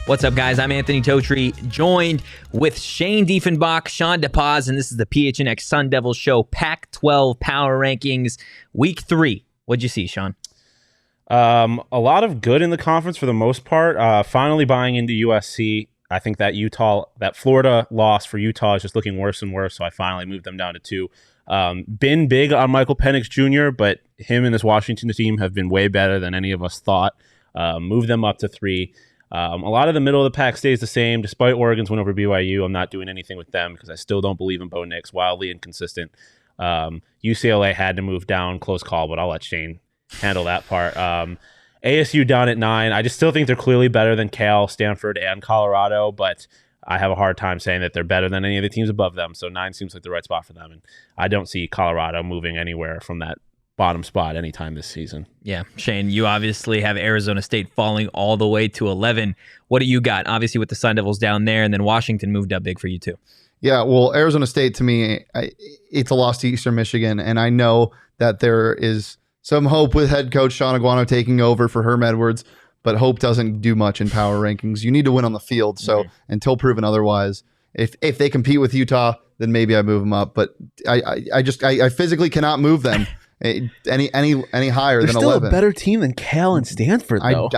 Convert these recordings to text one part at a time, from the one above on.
What's up, guys? I'm Anthony Totri, joined with Shane Diefenbach, Sean DePaz, and this is the PHNX Sun Devils show, Pac-12 Power Rankings, Week 3. What'd you see, Sean? A lot of good in the conference for the most part. Finally buying into USC. I think that Florida loss for Utah is just looking worse and worse, so I finally moved them down to 2. Been big on Michael Penix Jr., but him and this Washington team have been way better than any of us thought. Moved them up to 3. A lot of the middle of the pack stays the same. Despite Oregon's win over BYU, I'm not doing anything with them because I still don't believe in Bo Nix. Wildly inconsistent. UCLA had to move down. Close call, but I'll let Shane handle that part. ASU down at 9. I just still think they're clearly better than Cal, Stanford, and Colorado, but I have a hard time saying that they're better than any of the teams above them. So 9 seems like the right spot for them, and I don't see Colorado moving anywhere from that bottom spot anytime this season. Yeah, Shane, you obviously have Arizona State falling all the way to 11. What do you got? Obviously with the Sun Devils down there, and then Washington moved up big for you too. Yeah, well, Arizona State to me, it's a loss to Eastern Michigan, and I know that there is some hope with head coach Sean Aguano taking over for Herm Edwards, but hope doesn't do much in power rankings. You need to win on the field, so until proven otherwise, if they compete with Utah, then maybe I move them up, but I physically cannot move them any higher They're than still 11. A better team than Cal and Stanford, though.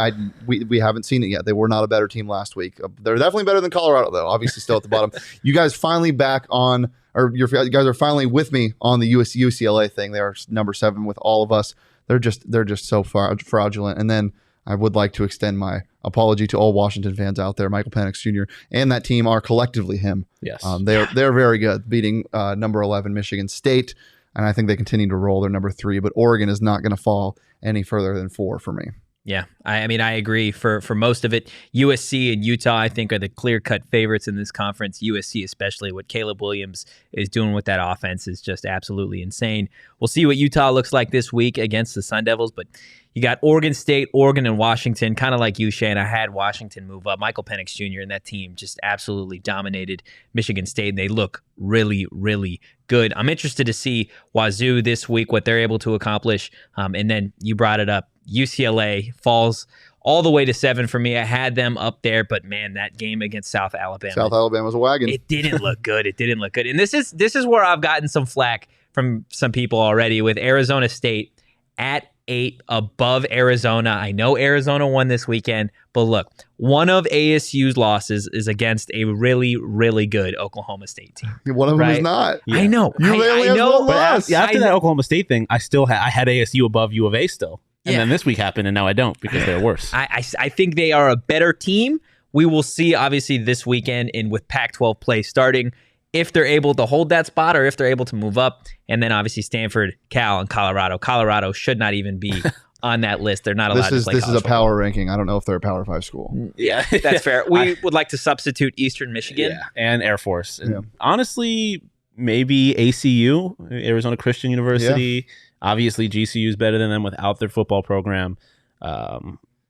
We haven't seen it yet. They were not a better team last week. They're definitely better than Colorado, though. Obviously, still at the bottom. You guys finally back on, or you guys are finally with me on the UCLA thing. They are number 7 with all of us. They're just so fraudulent. And then I would like to extend my apology to all Washington fans out there. Michael Penix Jr. and that team are collectively him. Yes, they're very good, beating number 11 Michigan State. And I think they continue to roll. They're number 3, but Oregon is not going to fall any further than 4 for me. Yeah, I mean, I agree. For most of it, USC and Utah, I think, are the clear-cut favorites in this conference. USC especially. What Caleb Williams is doing with that offense is just absolutely insane. We'll see what Utah looks like this week against the Sun Devils, but you got Oregon State, Oregon, and Washington, kind of like you, Shane. I had Washington move up. Michael Penix Jr. and that team just absolutely dominated Michigan State, and they look really, really good. I'm interested to see Wazoo this week, what they're able to accomplish. And then you brought it up. UCLA falls all the way to 7 for me. I had them up there, but man, that game against South Alabama. South Alabama's a wagon. It didn't look good. It didn't look good. And this is where I've gotten some flack from some people already with Arizona State at 8 above Arizona. I know Arizona won this weekend, but look, one of ASU's losses is against a really, really good Oklahoma State team. One of them is not. Yeah. I know. I know. But after that Oklahoma State thing, I had ASU above U of A still. And then this week happened, and now I don't because they're worse. I think they are a better team. We will see, obviously, this weekend and with Pac-12 play starting, if they're able to hold that spot or if they're able to move up. And then, obviously, Stanford, Cal, and Colorado. Colorado should not even be on that list. They're not allowed to play This is a football. power ranking. I don't know if they're a Power 5 school. Yeah, that's fair. We would like to substitute Eastern Michigan. And Air Force. And honestly, maybe ACU, Arizona Christian University. Yeah. Obviously, GCU is better than them without their football program. I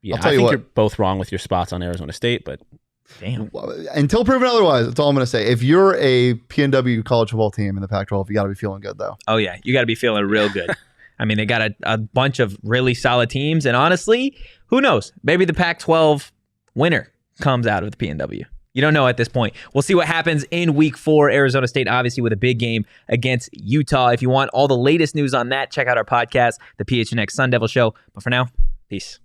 think you're both wrong with your spots on Arizona State, but damn. Until proven otherwise, that's all I'm going to say. If you're a PNW college football team in the Pac-12, you got to be feeling good, though. Oh, yeah. You got to be feeling real good. I mean, they got a bunch of really solid teams, and honestly, who knows? Maybe the Pac-12 winner comes out of the PNW. You don't know at this point. We'll see what happens in Week 4. Arizona State, obviously, with a big game against Utah. If you want all the latest news on that, check out our podcast, the PHNX Sun Devil Show. But for now, peace.